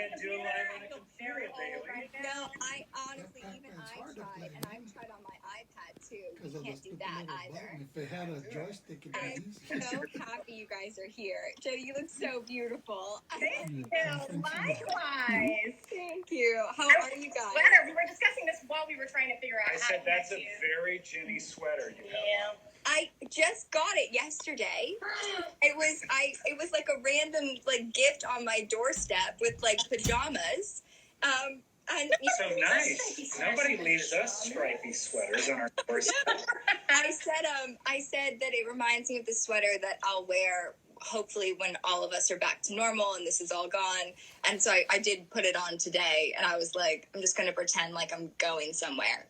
can't do a live on a computer, Bailee. No, I honestly, tried, and I've tried on my iPad too. You can't do that either. If they had a joystick, it'd be I'm easy. so happy you guys are here. Jody, you look so beautiful. Thank you. Likewise. Thank you. How are you guys? Sweater. We were discussing this while we were trying to figure out. I said that's a very Ginny sweater you have. I just got it yesterday. It was like a random like gift on my doorstep with like pajamas. And so nice. Nobody leaves us stripy sweaters on our doorstep. I said that it reminds me of the sweater that I'll wear hopefully when all of us are back to normal and this is all gone. And so I did put it on today, and I was like, I'm just going to pretend like I'm going somewhere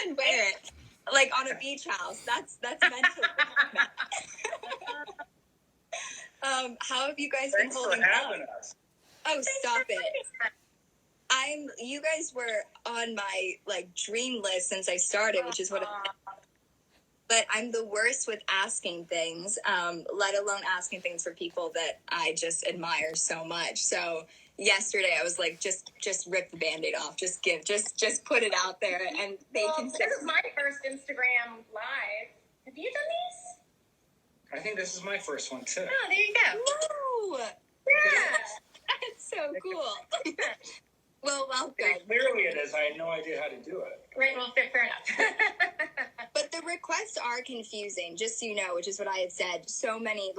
and wear it. Like on a beach house. That's meant to how have you guys been holding up? Us. Oh, stop it. You guys were on my like dream list since I started, which is what but I'm the worst with asking things, let alone asking things for people that I just admire so much. So yesterday I was like, just rip the Band-Aid off. Just put it out there, and they can. This is my first Instagram live. Have you done these? I think this is my first one too. Oh, there you go. No. Yeah. That's so cool. Well, welcome. Clearly it is. I had no idea how to do it. Right, well, fair enough. But the requests are confusing, just so you know, which is what I had said. So many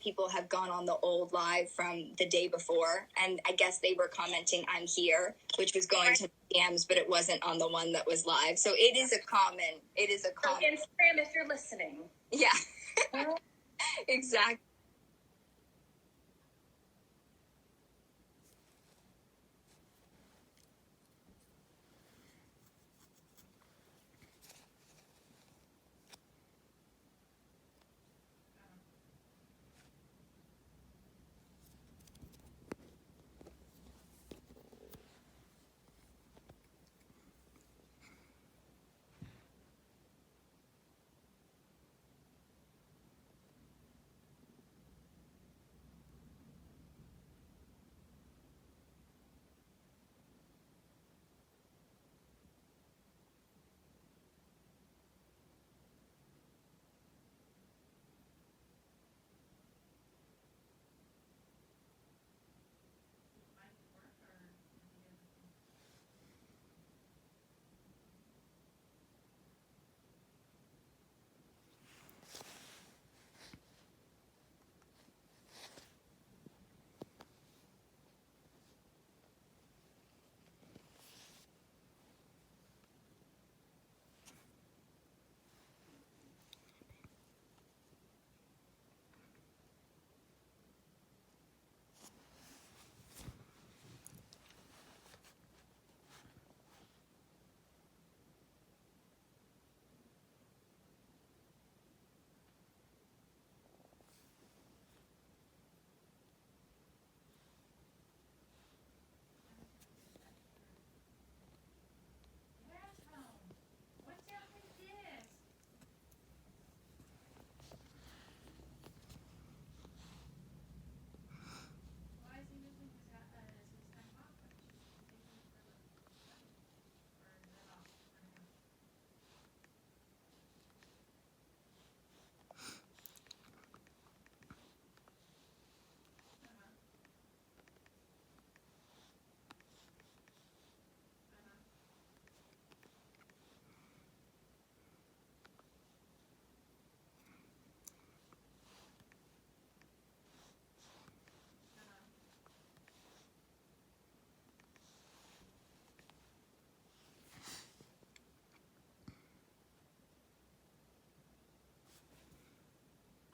people have gone on the old live from the day before, and I guess they were commenting, I'm here, which was going to DMs, but it wasn't on the one that was live. So it is a common. So Instagram, if you're listening. Yeah. Exactly.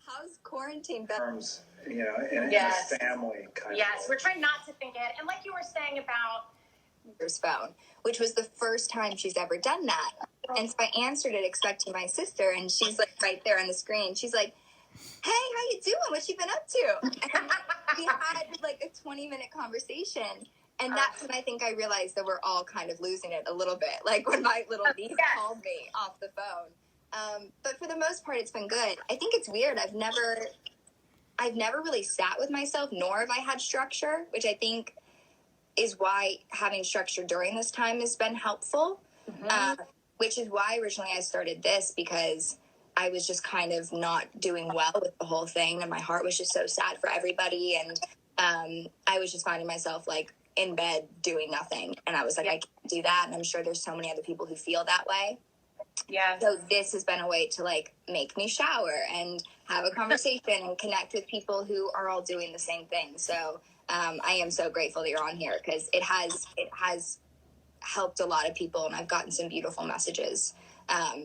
How's quarantine been? In a family kind of. Yes, we're trying not to think it. And like you were saying about phone, which was the first time she's ever done that. And so I answered it expecting my sister, and she's like right there on the screen. She's like, hey, how you doing? What you been up to? And we had like a 20-minute conversation. And that's when I think I realized that we're all kind of losing it a little bit. Like when my little niece called me off the phone. But for the most part, it's been good. I think it's weird. I've never really sat with myself, nor have I had structure, which I think is why having structure during this time has been helpful, which is why originally I started this, because I was just kind of not doing well with the whole thing, and my heart was just so sad for everybody, and I was just finding myself like in bed doing nothing, and I was like, I can't do that, and I'm sure there's so many other people who feel that way. Yeah. So this has been a way to like make me shower and have a conversation and connect with people who are all doing the same thing. So I am so grateful that you're on here, because it has helped a lot of people, and I've gotten some beautiful messages.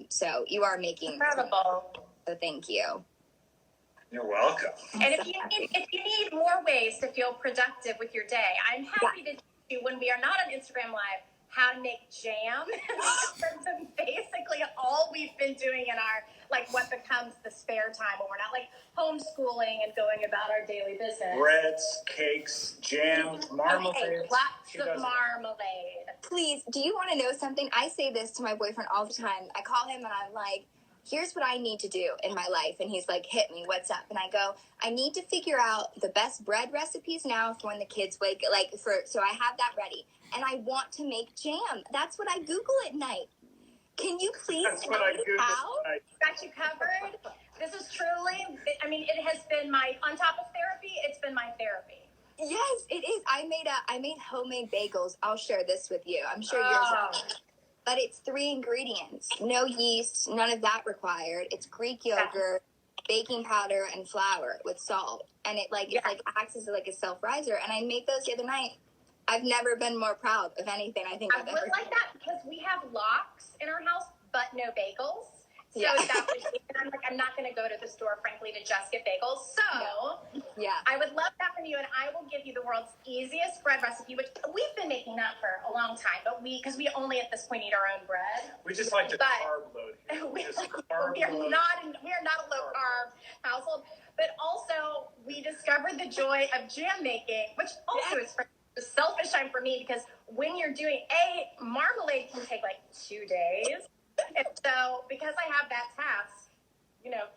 So you are making Incredible. so thank you. You're welcome. And if you need more ways to feel productive with your day, I'm happy to teach you when we are not on Instagram Live how to make jam. That's basically all we've been doing in our, like, what becomes the spare time when we're not like homeschooling and going about our daily business. Breads, cakes, jam, marmalade. Okay, lots of marmalade. Please, do you want to know something? I say this to my boyfriend all the time. I call him and I'm like, here's what I need to do in my life. And he's like, hit me, what's up? And I go, I need to figure out the best bread recipes now for when the kids wake, so I have that ready. And I want to make jam. That's what I Google at night. Can you please tell me how? Got you covered. This is truly, I mean, it has been on top of therapy, it's been my therapy. Yes, it is. I made homemade bagels. I'll share this with you. I'm sure yours are. But it's 3 ingredients. No yeast, none of that required. It's Greek yogurt, baking powder, and flour with salt. And it acts as like a self-riser. And I made those the other night. I've never been more proud of anything I think I've ever done. I would like that because we have lox in our house, but no bagels. So that was, and I'm like, I'm not going to go to the store, frankly, to just get bagels. So I would love that from you, and I will give you the world's easiest bread recipe, which we've been making that for a long time, but because we only at this point eat our own bread. We just like to carb load here. We are not a low carb household, but also we discovered the joy of jam making, which also is for the selfish time for me, because when you're doing marmalade can take like 2 days. And so, because I have that task,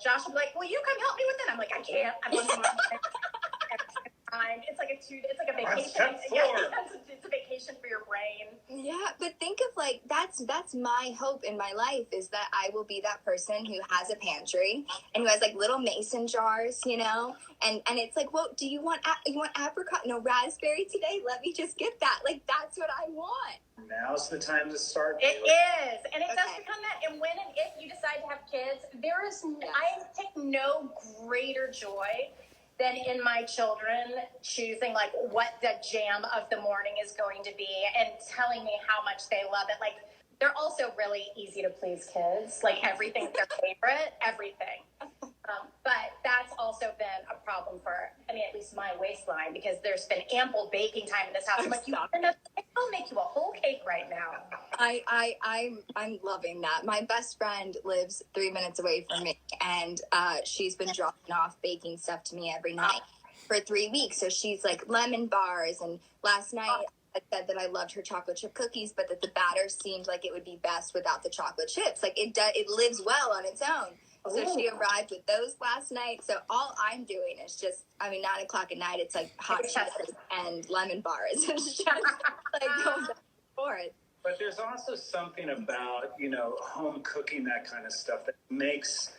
Josh will be like, "Will you come help me with it?" I'm like, "I can't. I'm on the time. It's like a vacation. It's a vacation for your brain." Yeah, but think of like that's my hope in my life, is that I will be that person who has a pantry and who has like little mason jars, and it's like, well, do you want apricot? No, raspberry today? Let me just get that. Like, that's what I want. Now's the time to start. It is, and it does become that. And when and if you decide to have kids, I take no greater joy than in my children choosing like what the jam of the morning is going to be and telling me how much they love it. Like, they're also really easy to please kids. Like, everything's their favorite, everything. But that's also been a problem for, at least my waistline, because there's been ample baking time in this house. I'm like, I'll make you a whole cake right now. I'm loving that. My best friend lives 3 minutes away from me, and she's been dropping off baking stuff to me every night for 3 weeks. So she's like lemon bars, and last night I said that I loved her chocolate chip cookies, but that the batter seemed like it would be best without the chocolate chips. Like, it lives well on its own. So she arrived with those last night. So all I'm doing is just, 9 o'clock at night, it's like hot chocolate and lemon bars. It's just like going back and forth. But there's also something about, home cooking, that kind of stuff, that makes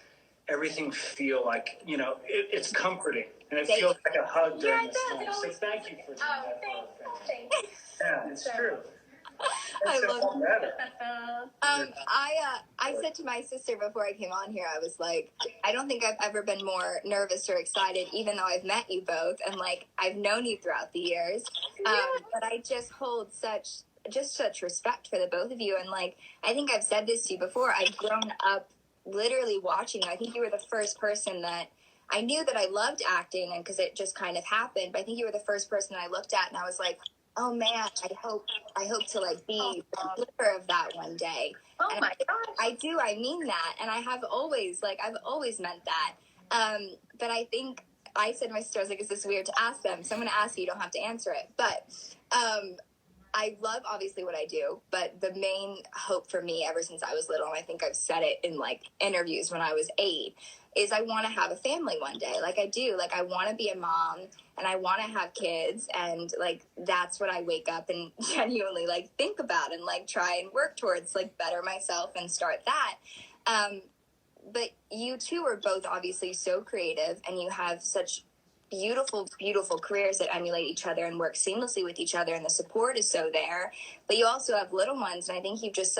everything feel like, it's comforting. And it feels like a hug during this time. So thank you for doing that. Thank you. Yeah, it's true. I love better. I said to my sister before I came on here, I was like, I don't think I've ever been more nervous or excited, even though I've met you both and like I've known you throughout the years. But I just hold such respect for the both of you. And like, I think I've said this to you before, I've grown up literally watching you. I think you were the first person that I knew that I loved acting, and because it just kind of happened, but I think you were the first person that I looked at and I was like, oh man, I hope to like be the leader of that one day. Oh and my gosh. I do. I mean that. And I've always meant that. But I think I said to my sister, I was like, is this weird to ask them? So I'm going to ask you. You don't have to answer it. But I love obviously what I do, but the main hope for me ever since I was little, and I think I've said it in like interviews when I was 8, is I want to have a family one day. Like I do. Like I want to be a mom and I want to have kids. And like, that's what I wake up and genuinely like think about and like try and work towards, like better myself and start that. But you two are both obviously so creative and you have such beautiful, beautiful careers that emulate each other and work seamlessly with each other. And the support is so there, but you also have little ones. And I think you've just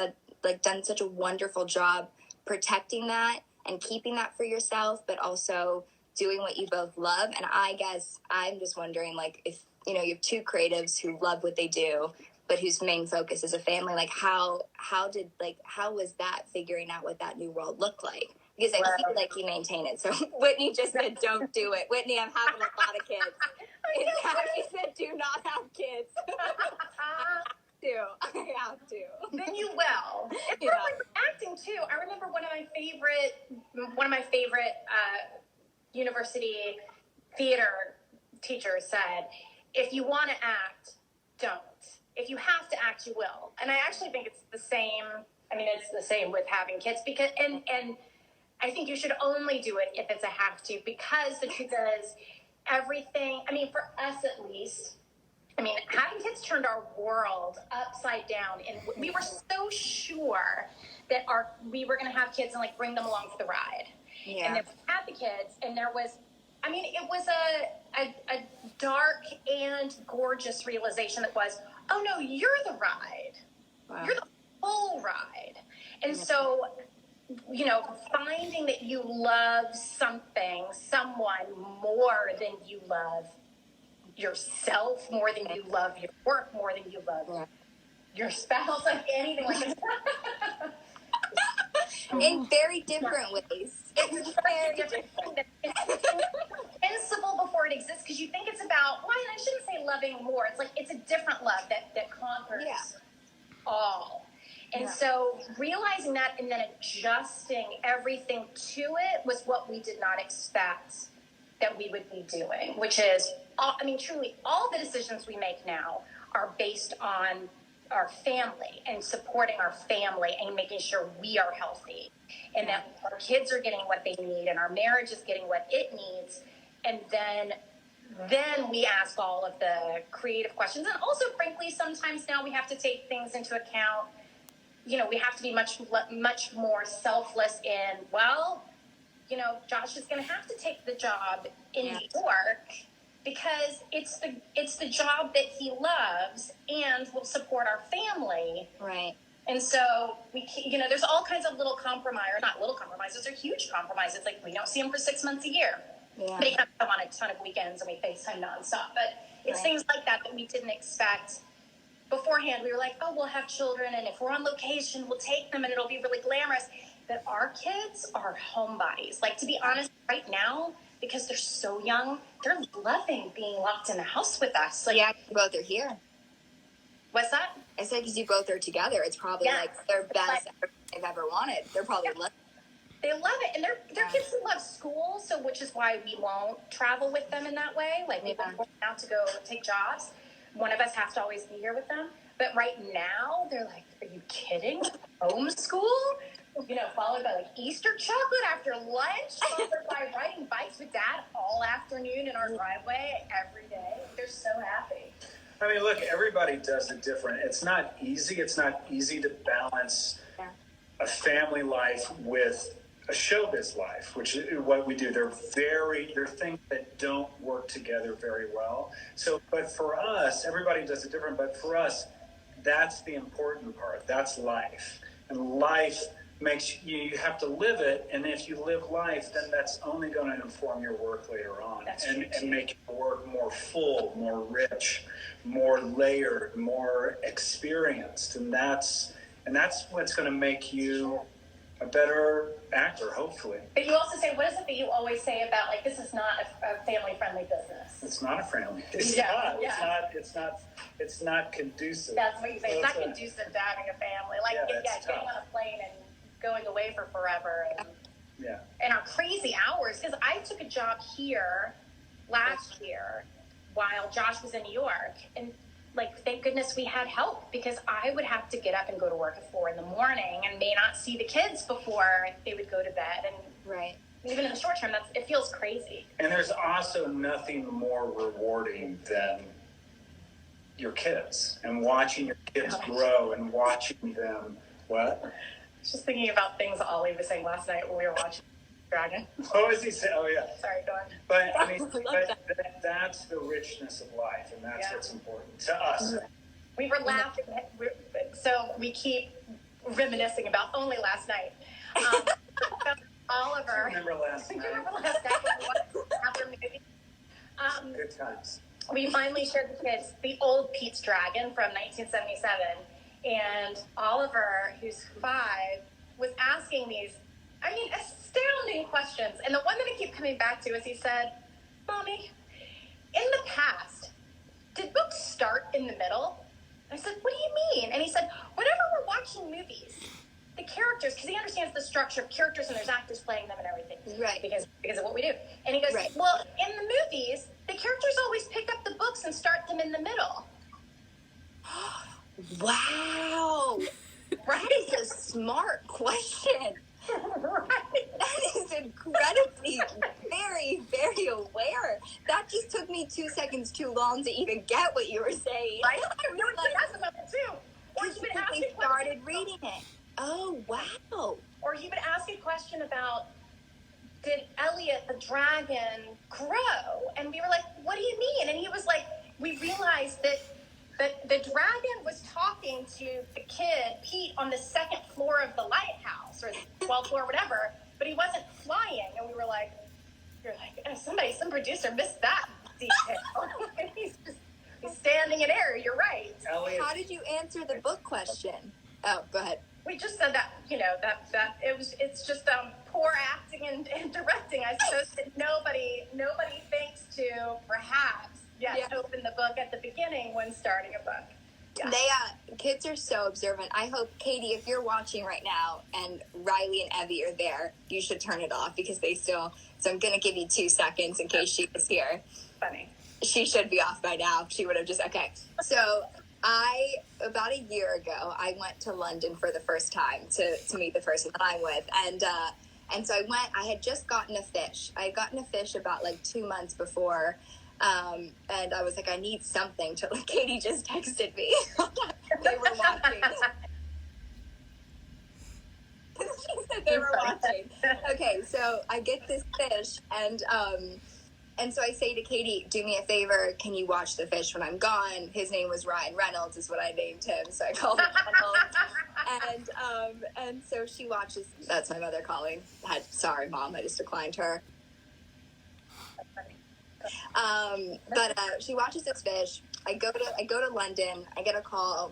done such a wonderful job protecting that and keeping that for yourself, but also doing what you both love. And I guess I'm just wondering, like, if, you know, you have two creatives who love what they do, but whose main focus is a family, like how was that figuring out what that new world looked like? Because I feel like you maintain it. So Whitney just said, don't do it. Whitney, I'm having a lot of kids. And Patty said, do not have kids. I have to. Then you will. It's Yeah. probably with acting too. I remember one of my favorite university theater teachers said, if you want to act, don't. If you have to act, you will. And I actually think it's the same. I mean, it's the same with having kids because, and I think you should only do it if it's a have to, because the truth is everything, I mean, for us at least, I mean, having kids turned our world upside down, and we were so sure that we were going to have kids and like bring them along for the ride. Yeah. And then we had the kids, and there was, I mean, it was a dark and gorgeous realization that was, oh no, you're the ride. Wow. You're the full ride. And so, you know, finding that you love someone more than you love yourself, more than you love your work, more than you love your spouse, like anything like that. In very different ways. It's very different. Invincible before it exists, because you think it's about, well, I shouldn't say loving more. It's like, it's a different love that conquers all. And so realizing that and then adjusting everything to it was what we did not expect that we would be doing, which is, I mean, truly, all the decisions we make now are based on our family and supporting our family and making sure we are healthy and that our kids are getting what they need and our marriage is getting what it needs. And then we ask all of the creative questions. And also, frankly, sometimes now we have to take things into account. You know, we have to be much more selfless in, well, you know, Josh is going to have to take the job in New York because it's the job that he loves and will support our family. Right. And so you know, there's all kinds of little compromises, not little compromises, they're huge compromises. Like we don't see him for 6 months a year. Yeah. But he can come on a ton of weekends and we FaceTime nonstop. But it's things like that we didn't expect beforehand. We were like, oh, we'll have children, and if we're on location, we'll take them and it'll be really glamorous. But our kids are homebodies. Like, to be honest, right now, because they're so young, they're loving being locked in the house with us. Like, yeah, you both are here. What's that? I said because you both are together. It's probably like their best they've ever wanted. They're probably they love it, and they're kids who love school, so which is why we won't travel with them in that way. Like we won't out to go take jobs. One of us has to always be here with them. But right now, they're like, "Are you kidding? Homeschool? You know, followed by like Easter chocolate after lunch, followed by riding bikes with Dad all afternoon in our driveway every day." They're so happy. I mean, look, everybody does it different. It's not easy. It's not easy to balance a family life with a showbiz life, which is what we do. They're things that don't work together very well. So, but for us, everybody does it different. But for us, that's the important part. That's life. And life makes you have to live it. And if you live life, then that's only going to inform your work later on and make your work more full, more rich, more layered, more experienced. And that's what's going to make you a better actor, hopefully. But you also say, what is it that you always say about, like, this is not a family-friendly business? It's not a family. It's not conducive. That's what you say. It's not conducive to having a family. Like, getting on a plane and going away for forever. And our crazy hours. Because I took a job here last year while Josh was in New York. And, like, thank goodness we had help, because I would have to get up and go to work at 4 a.m. and may not see the kids before they would go to bed. And even in the short term, it feels crazy. And there's also nothing more rewarding than your kids and watching your kids grow and watching them. What? Just thinking about things Ollie was saying last night when we were watching Dragon. What was he saying? Oh, yeah. Sorry, go on. But I mean, that's the richness of life, and that's what's important to us. We were laughing, so we keep reminiscing about only last night. Oliver. Remember last night? After movie. Good times. We finally showed the kids the old Pete's Dragon from 1977, and Oliver, who's 5, was asking these, astounding questions. And the one that I keep coming back to is he said, "Mommy, in the past, did books start in the middle?" I said, "What do you mean?" And he said, "Whenever we're watching movies, the characters," because he understands the structure of characters and there's actors playing them and everything, right? Because of what we do. And he goes, right. "Well, in the movies, the characters always pick up the books and start them in the middle." Wow, Right? That is a smart question. Right. That is incredibly very, very aware. That just took me 2 seconds too long to even get what you were saying. I know what about it too. Or you would ask they started reading it. Oh, wow. Or you would ask a question about, did Elliot the dragon grow? And we were like, "What do you mean?" And he was like, we realized that the dragon was talking to the kid, Pete, on the 2nd floor of the lighthouse, or the 12th floor, whatever, but he wasn't flying. And we were like, some producer missed that detail. He's standing in air. You're right. Elliot. How did you answer the book question? Oh, go ahead. We just said that, that it's just poor acting and directing, I suppose, that nobody thinks to perhaps open the book at the beginning when starting a book. Yeah. Kids are so observant. I hope, Katie, if you're watching right now and Riley and Evie are there, you should turn it off because so I'm going to give you 2 seconds in case she was here. Funny. She should be off by now. She would have okay. So about a year ago, I went to London for the first time to meet the person that I'm with. And so I had just gotten a fish. I had gotten a fish about 2 months before. And I was like, I need something to, Katie just texted me. They were watching. She said they were watching. Okay, so I get this fish, and so I say to Katie, "Do me a favor, can you watch the fish when I'm gone?" His name was Ryan Reynolds, is what I named him, so I called him Reynolds. And so she watches. That's my mother calling. Sorry, Mom, I just declined her. But she watches this fish. I go to London. I get a call.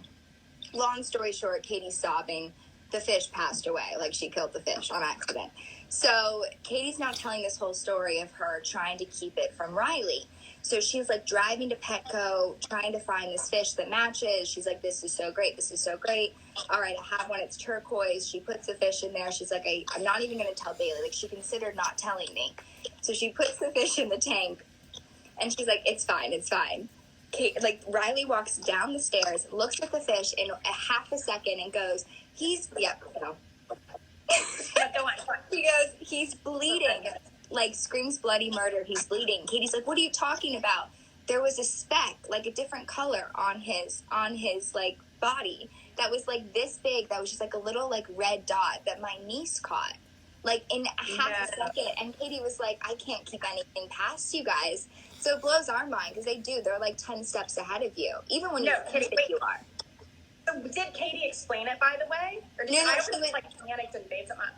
Long story short, Katie's sobbing. The fish passed away. She killed the fish on accident. So Katie's now telling this whole story of her trying to keep it from Riley. So she's driving to Petco, trying to find this fish that matches. She's like, "This is so great. This is so great. All right, I have one. It's turquoise." She puts the fish in there. She's like, I'm not even going to tell Bailee. She considered not telling me. So she puts the fish in the tank. And she's like, "It's fine, it's fine." Riley walks down the stairs, looks at the fish in a half a second and goes, He goes, "He's bleeding." Screams bloody murder. He's bleeding. Katie's like, "What are you talking about?" There was a speck, a different color on his body that was this big. That was just a little red dot that my niece caught. In half a second. And Katie was like, "I can't keep anything past you guys." So it blows our mind because they do. They're 10 steps ahead of you. Even when you think you are. So did Katie explain it, by the way? Or did I was panicked and made something up?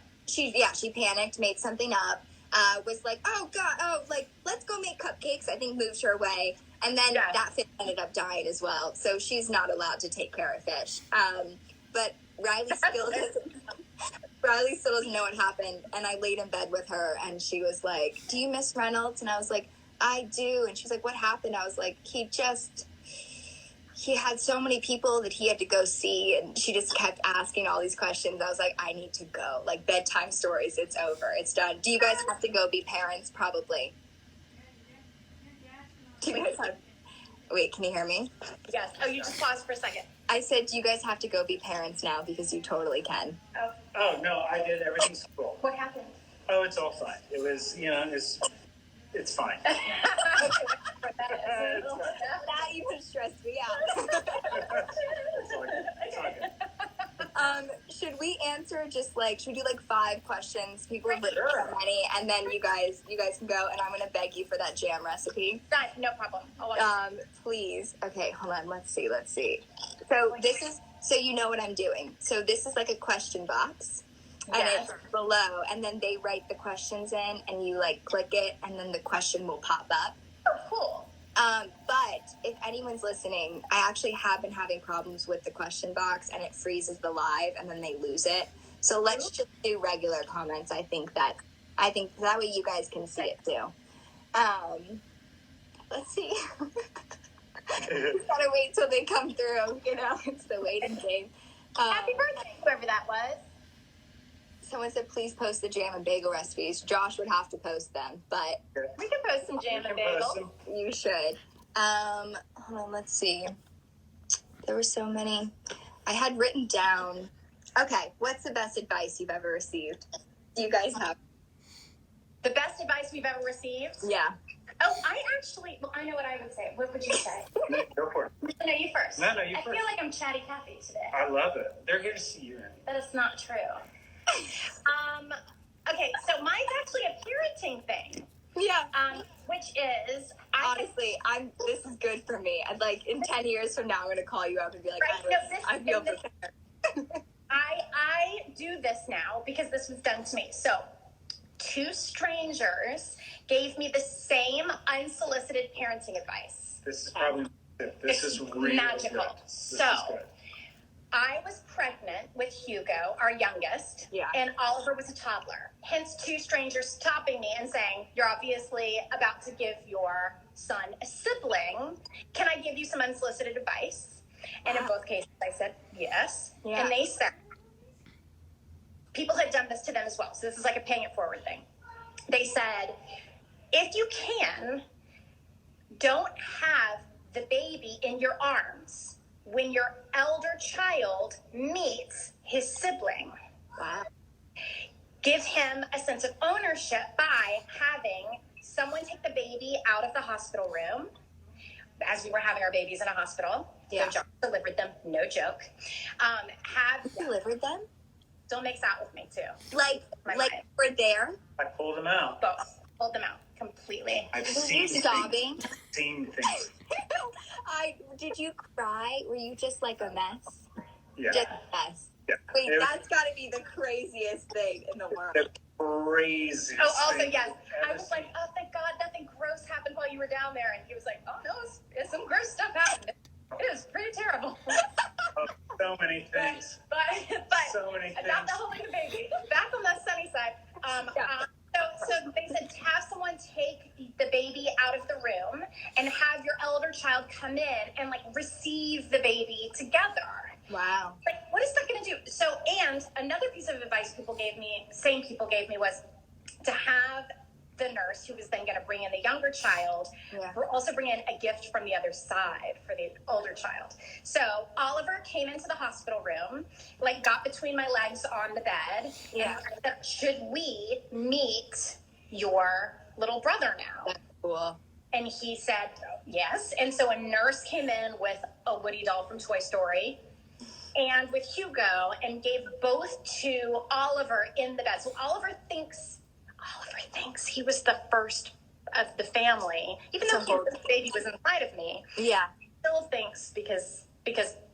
She panicked, made something up, was like, "Oh, God, let's go make cupcakes." I think moved her away. And then that fish ended up dying as well. So she's not allowed to take care of fish. But Riley still doesn't know what happened, and I laid in bed with her, and she was like, "Do you miss Reynolds?" And I was like, "I do." And she's like, "What happened?" I was like, he had so many people that he had to go see, and she just kept asking all these questions. I was like, "I need to go. Bedtime stories, it's over. It's done." Do you guys have to go be parents? Probably. Do you guys have... Wait, can you hear me? Yes. Oh, you just paused for a second. I said, do you guys have to go be parents now? Because you totally can. Oh, no, I did. Everything's cool. What happened? Oh, it's all fine. It was, it's fine. That even stressed me out. It's all good. Should we answer should we do 5 questions? People have written Sure. so many, and then you guys can go, and I'm gonna beg you for that jam recipe. No problem. Please. Okay, hold on. Let's see. So you know what I'm doing. So this is like a question box, and it's below, and then they write the questions in, and you click it, and then the question will pop up. Oh, cool. But if anyone's listening, I actually have been having problems with the question box, and it freezes the live, and then they lose it. So let's just do regular comments. I think that way you guys can see it too. Let's see. Gotta wait till they come through. It's the waiting game. Happy birthday, whoever that was. Someone said, please post the jam and bagel recipes. Josh would have to post them, but We can post some jam and bagel. you should. Hold on, let's see. There were so many. I had written down. Okay, what's the best advice you've ever received? Do you guys have? The best advice we've ever received? Yeah. Oh, I know what I would say. What would you say? Go for it. No, you first. No, you I first. feel like I'm chatty Cathy today. I love it. They're here to see you. That is not true. Okay, so mine's actually a parenting thing. Yeah. Which is Honestly, this is good for me. I'd in 10 years from now, I'm going to call you up and be like, Right, no, I feel prepared. I do this now because this was done to me. So 2 strangers gave me the same unsolicited parenting advice. This is probably this is really magical. Good. This is So good. I was pregnant with Hugo, our youngest, and Oliver was a toddler. Hence 2 strangers stopping me and saying, you're obviously about to give your son a sibling. Can I give you some unsolicited advice? And in both cases, I said yes. Yeah. And they said, people had done this to them as well. So this is like a paying it forward thing. They said, if you can, don't have the baby in your arms when your elder child meets his sibling. Wow. Give him a sense of ownership by having someone take the baby out of the hospital room, as we were having our babies in a hospital. Yeah. So Josh delivered them, no joke. Delivered them? Still makes out with me too. We're there. I pulled them out. Both. Pulled them out completely. I've Were seen you sobbing? seen things. Did you cry? Were you just a mess? Yeah. Just a mess. Yeah. Wait, that's got to be the craziest thing in the world. The craziest. Oh, also, thing yes. I've I ever was like, oh, thank God nothing gross happened while you were down there. And he was like, oh, no, it's some gross stuff happened. It was pretty terrible. seen. So many things. But So many things. not the holding the baby. Back on the sunny side. So they said have someone take the baby out of the room and have your elder child come in and receive the baby together. Wow. What is that going to do? So, and another piece of advice people gave me was to have the nurse, who was then going to bring in the younger child, also bring in a gift from the other side for the older child. So Oliver came into the hospital room, got between my legs on the bed. Yeah. And I said, should we meet your little brother now? That's cool. And he said, yes. And so a nurse came in with a Woody doll from Toy Story and with Hugo and gave both to Oliver in the bed. So Oliver thinks he was the first of the family, even though the baby was inside of me. Yeah. Still thinks because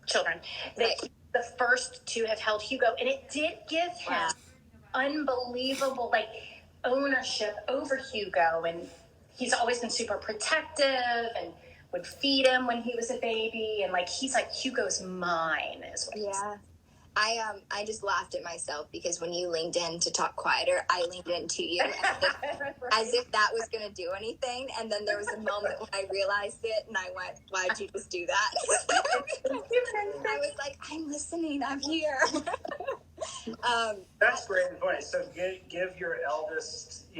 children, that he's the first to have held Hugo, and it did give him unbelievable ownership over Hugo, and he's always been super protective and would feed him when he was a baby, and he's Hugo's mine is what he said. I just laughed at myself because when you leaned in to talk quieter, I leaned into you as if that was going to do anything. And then there was a moment when I realized it and I went, why'd you just do that? I was like, I'm listening. I'm here. That's great advice. So give your eldest,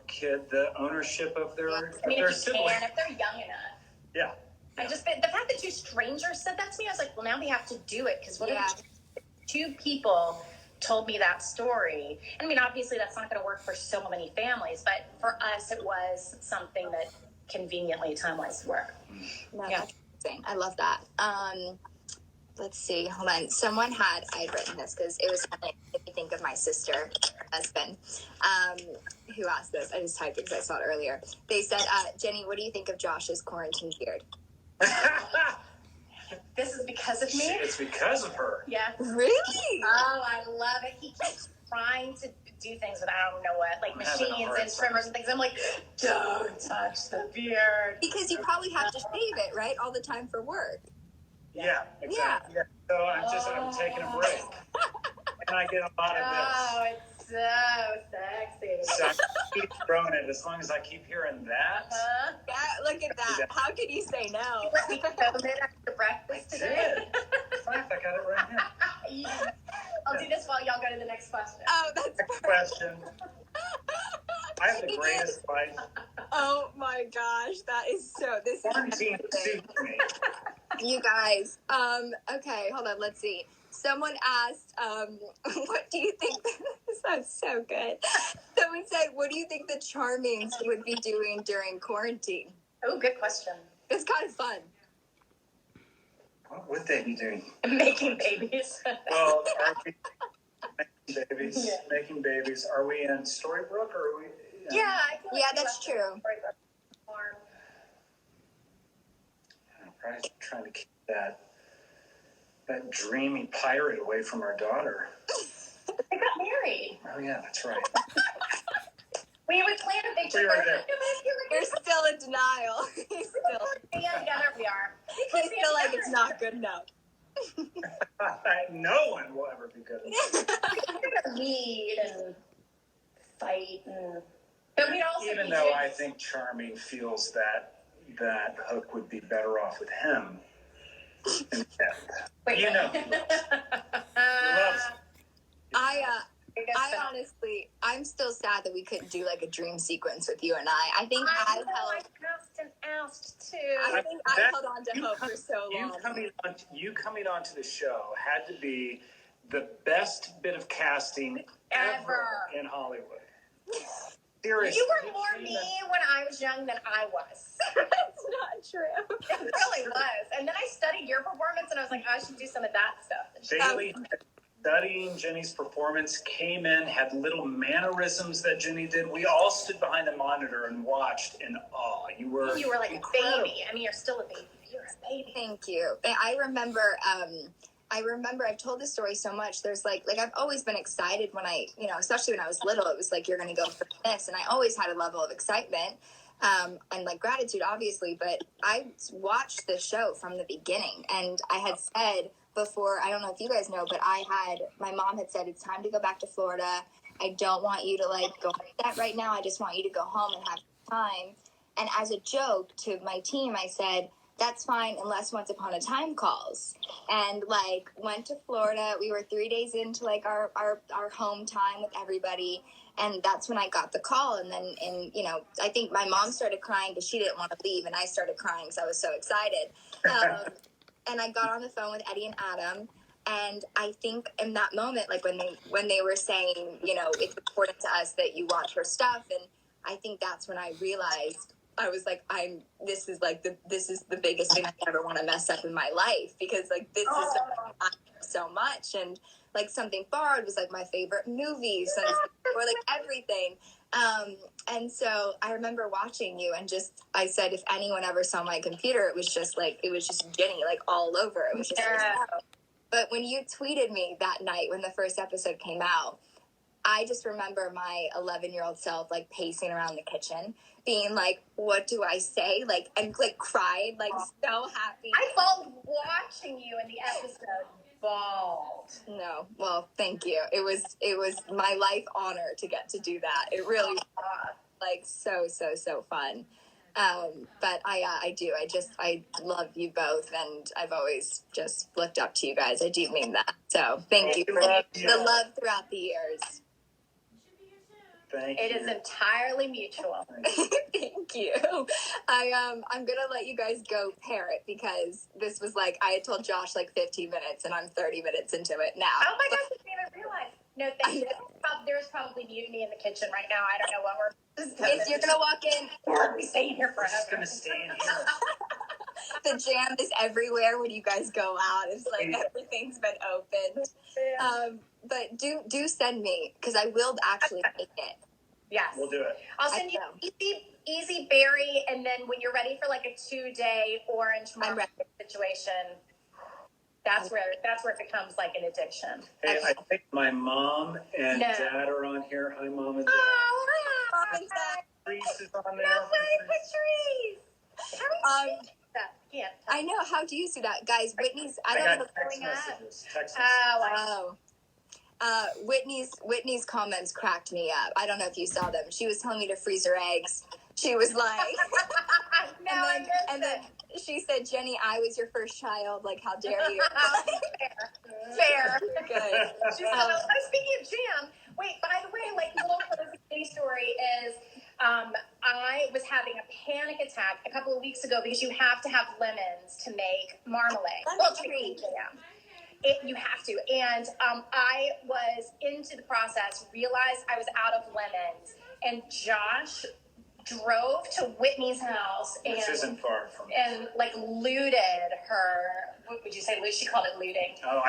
kid the ownership of their sibling. If they're young enough. Yeah. The fact that 2 strangers said that to me, I was like, well, now we have to do it because what if 2 people told me that story. I mean, obviously that's not going to work for so many families, but for us, it was something that conveniently time-wise worked. No, yeah. That's interesting. I love that. Let's see. Hold on. I'd written this because it was funny. It made me think of my sister, husband, who asked this. I just typed it because I saw it earlier. They said, Jenny, what do you think of Josh's quarantine beard? This is because of me? It's because of her. Yeah. Really? Oh, I love it. He keeps trying to do things with I don't know what, like machines and trimmers and things. I'm like, don't touch the beard. Because you probably have to shave it, right? All the time for work. Yeah, exactly. Yeah. So I'm taking a break. And I get a lot of this. Oh, it's so sexy. So I keep throwing it as long as I keep hearing that. Yeah, look at that. How could you say no? Let me film it after breakfast today. In fact, I got it right here. I'll do this while y'all go to the next question. Oh, that's Next question. I have the greatest life. Oh my gosh, that is so. This Quarantine suits me. You guys. Okay, hold on. Let's see. Someone asked, what do you think? This sounds so good. Someone said, what do you think the Charmings would be doing during quarantine? Oh, good question. It's kind of fun. What would they be doing? Making babies. Well, are we making babies? Yeah. Making babies. Are we in Storybrooke or are we? Yeah, I feel like that's true. I'm probably trying to keep that dreamy pirate away from our daughter. They got married. Oh yeah, that's right. We planned a big trip. You're still in denial. He's still. Yeah, there we are. He's still like it's not good enough. No one will ever be good enough. Lead and fight but we also even though I think Charming feels that Hook would be better off with him. Wait, you know, he loves. I honestly, I'm still sad that we couldn't do like a dream sequence with you and I. I think I held. I asked and asked too. I think I held on to Hope for so long. You coming onto the show had to be the best bit of casting ever in Hollywood. Seriously. You were more me when I was young than I was. That's not true. It really was. And then I studied your performance and I was like, I should do some of that stuff. Bailee, studying Jenny's performance, came in, had little mannerisms that Jenny did. We all stood behind the monitor and watched in awe. You were like incredible. A baby. I mean, you're still a baby. You're a baby. Thank you. I remember I've told this story so much. There's like I've always been excited when especially when I was little, it was like, you're going to go for this. And I always had a level of excitement and like gratitude, obviously. But I watched the show from the beginning. And I had said before, I don't know if you guys know, but my mom had said, it's time to go back to Florida. I don't want you to like go like that right now. I just want you to go home and have time. And as a joke to my team, I said, that's fine unless Once Upon a Time calls. And like went to Florida. We were 3 days into like our home time with everybody. And that's when I got the call. And then, I think my mom started crying because she didn't want to leave. And I started crying because I was so excited. And I got on the phone with Eddie and Adam. And I think in that moment, like when they were saying, it's important to us that you watch her stuff. And I think that's when I realized, I was like, this is the biggest thing I ever want to mess up in my life, because like this is something I love so much. And like Something Borrowed was like my favorite movie or like everything. And so I remember watching you and I said, if anyone ever saw my computer, it was just Jenny, like all over. It was just, but when you tweeted me that night, when the first episode came out, I just remember my 11-year-old self like pacing around the kitchen, being like, "What do I say?" Like, and like cried, like so happy. I bawled watching you in the episode. Bawled. No, well, thank you. It was my life honor to get to do that. It really was like so fun. But I do. I love you both, and I've always just looked up to you guys. I do mean that. So thank you for the love throughout the years. It is entirely mutual. Thank you. I'm gonna let you guys go parrot, because this was like I had told Josh like 15 minutes and I'm 30 minutes into it now. Oh my gosh, I didn't even realize. No, thank you. There's probably mutiny in the kitchen right now. I don't know what we're. Yes, you're gonna walk in. We're staying here We're forever. just gonna stay in here. The jam is everywhere when you guys go out. It's like everything's been opened. But do send me, because I will actually make it. Yes, We'll do it. I'll send you easy berry, and then when you're ready for like a 2-day orange market situation, that's where it becomes like an addiction. Hey, I think my mom and dad are on here. Hi, Mom and Dad. Oh, hi, Mom and Dad. Reese is on there. No way, Patrice. How do you see that? Yeah. I know. How do you see that, guys? Whitney's. I don't know. Text messages. Whitney's comments cracked me up. I don't know if you saw them. She was telling me to freeze her eggs. She was like, and then she said, "Jenny, I was your first child. Like, how dare you?" Fair. Good. Speaking of jam, wait. By the way, like little crazy story is, I was having a panic attack a couple of weeks ago because you have to have lemons to make marmalade. To make jam. You have to. And I was into the process, realized I was out of lemons, and Josh drove to Whitney's house and Which isn't far from and like looted her. What would you say? She called it looting. Oh,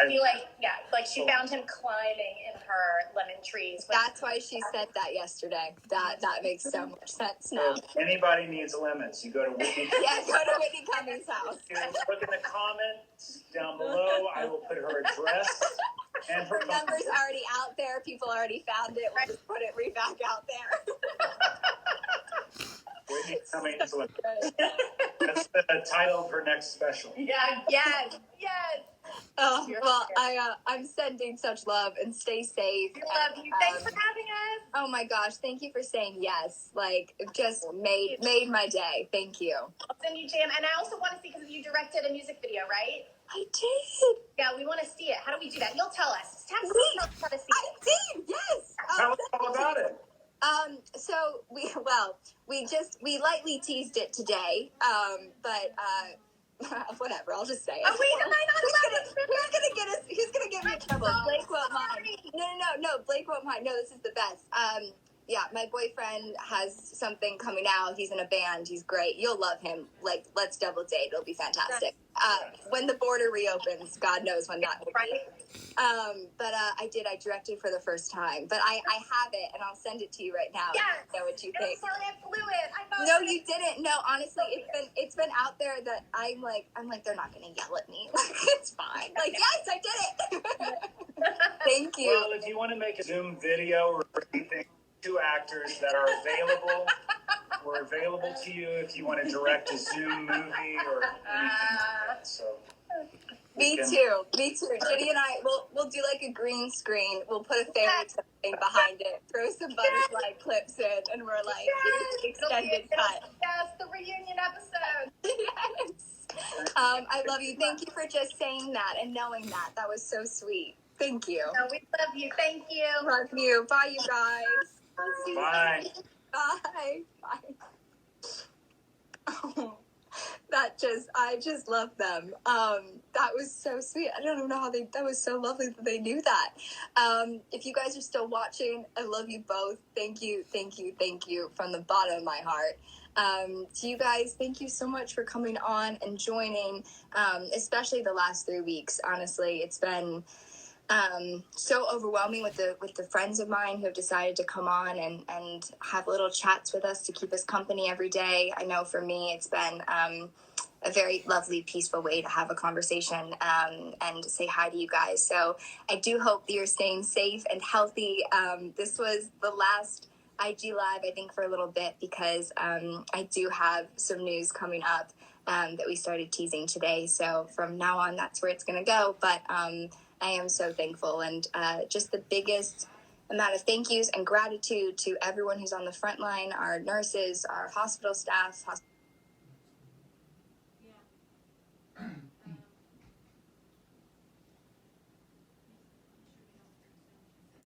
she found him climbing in her lemon trees. That's why she said that yesterday. That makes so much sense now. So if anybody needs lemons, you go to Whitney. Yeah, go to Whitney Cummings' house. Look in the comments down below. I will put her address and her number's already out there. People already found it. We'll just put it right back out there. Whitney Cummings. That's the title of her next special. Yeah. Yes. Oh, well, I'm sending such love, and stay safe. We love you. Thanks for having us. Oh my gosh, thank you for saying yes. Like, it just made my day. Thank you. I'll send you jam, and I also want to see, because you directed a music video, right? I did. Yeah, we want to see it. How do we do that? You'll tell us. Tell us how to see it. I did. Yes. Tell us all about it. So we lightly teased it today. But whatever. I'll just say it. Oh wait, am I not allowed? Who's gonna get me in trouble? Blake won't mind. No. Blake won't mind. No, this is the best. Yeah, my boyfriend has something coming out. He's in a band. He's great. You'll love him. Like, let's double date. It'll be fantastic. When the border reopens, God knows when that will be. But I directed for the first time. But I have it, and I'll send it to you right now. Yeah. Know what you think. Sorry, I blew it. No, you didn't. No, honestly, it's been out there that I'm like they're not gonna yell at me. Like, it's fine. Like, yes, I did it. Thank you. Well, if you want to make a Zoom video or anything, 2 actors that are available. We're available to you if you want to direct a Zoom movie or anything like that. So. Me too. Jenny and I, we'll do like a green screen. We'll put a fairy tale thing behind it, throw some butterfly clips in, and we're like, extended cut. Yes, the reunion episode. Yes. I love you. Thank you for just saying that and knowing that. That was so sweet. Thank you. No, we love you. Thank you. Love you. Bye, you guys. Bye. Bye. Oh, I just love them. That was so sweet. I don't even know how that was so lovely that they knew that. If you guys are still watching, I love you both. Thank you from the bottom of my heart. To you guys, thank you so much for coming on and joining, especially the last 3 weeks. Honestly, it's been so overwhelming with the friends of mine who have decided to come on and have little chats with us to keep us company every day. I know for me, it's been a very lovely, peaceful way to have a conversation and say hi to you guys. So I do hope that you're staying safe and healthy. This was the last IG Live, I think, for a little bit, because I do have some news coming up that we started teasing today. So from now on, that's where it's going to go. But I am so thankful, and just the biggest amount of thank yous and gratitude to everyone who's on the front line, our nurses, our hospital staff,